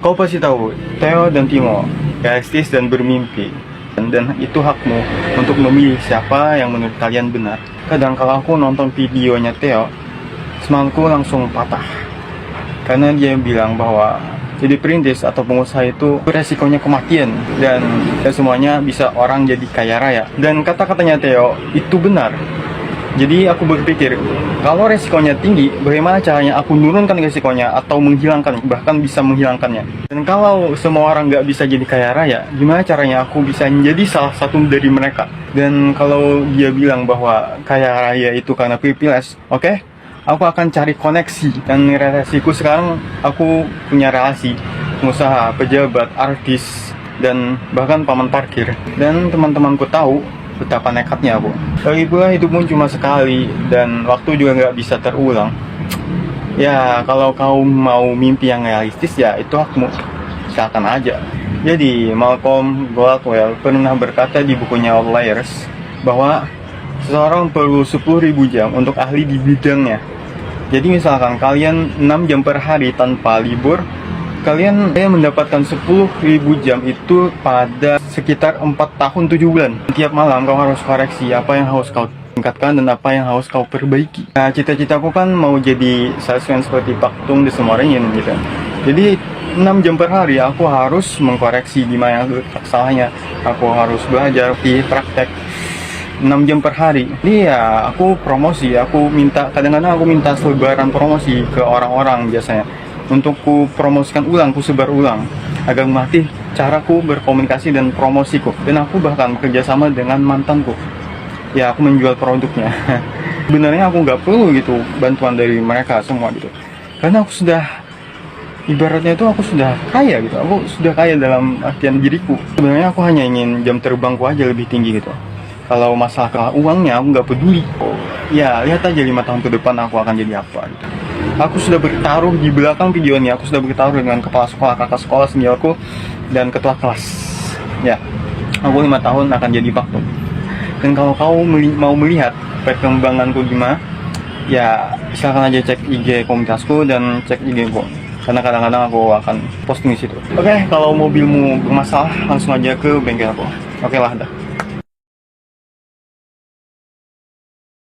Kau pasti tahu, Theo dan Timo realistis dan bermimpi. Dan itu hakmu untuk memilih siapa yang menurut kalian benar. Kadang kalau aku nonton videonya Theo, semangatku langsung patah. Karena dia bilang bahwa jadi perintis atau pengusaha itu resikonya kematian. Dan semuanya bisa orang jadi kaya raya. Dan kata-katanya Theo itu benar. Jadi aku berpikir, kalau resikonya tinggi, bagaimana caranya aku menurunkan resikonya atau menghilangkan, bahkan bisa menghilangkannya. Dan kalau semua orang nggak bisa jadi kaya raya, gimana caranya aku bisa menjadi salah satu dari mereka. Dan kalau dia bilang bahwa kaya raya itu karena privilege, oke, aku akan cari koneksi. Dan relasiku sekarang, aku punya relasi, pengusaha, pejabat, artis, dan bahkan paman parkir. Dan teman-temanku tahu betapa nekatnya aku. Lagi pula hidup pun cuma sekali dan waktu juga nggak bisa terulang. Ya kalau kau mau mimpi yang realistis ya itu hakmu, silakan aja. Jadi Malcolm Gladwell pernah berkata di bukunya Outliers bahwa seseorang perlu 10.000 jam untuk ahli di bidangnya. Jadi misalkan kalian 6 jam per hari tanpa libur, kalian mendapatkan 10.000 jam itu pada sekitar 4 tahun 7 bulan. Tiap malam kau harus koreksi apa yang harus kau tingkatkan dan apa yang harus kau perbaiki. Nah, cita-citaku kan mau jadi salesman seperti Pak Tung di Semorenin gitu. Jadi 6 jam per hari aku harus mengkoreksi di mana salahnya. Aku harus belajar di praktek 6 jam per hari. Ini ya aku promosi, kadang-kadang aku minta selebaran promosi ke orang-orang biasanya. Untuk ku promosikan ulang, ku sebar ulang agar melatih caraku berkomunikasi dan promosiku. Dan aku bahkan kerjasama dengan mantanku. Ya aku menjual produknya. Sebenarnya aku nggak perlu gitu bantuan dari mereka semua gitu. Karena aku sudah, ibaratnya itu aku sudah kaya gitu. Aku sudah kaya dalam artian diriku. Sebenarnya aku hanya ingin jam terbangku aja lebih tinggi gitu. Kalau masalah uangnya aku nggak peduli. Ya lihat aja 5 tahun ke depan aku akan jadi apa gitu. Aku sudah bertaruh di belakang video ini. Aku sudah bertaruh dengan kepala sekolah, kakak sekolah seniorku, dan ketua kelas. Ya, aku 5 tahun akan jadi Pak Tung. Dan kalau kau mau melihat perkembanganku gimana, ya silakan aja cek IG komunitasku dan cek IG ku. Karena kadang-kadang aku akan posting di situ. Oke, kalau mobilmu bermasalah langsung aja ke bengkel aku. Oke lah, dah.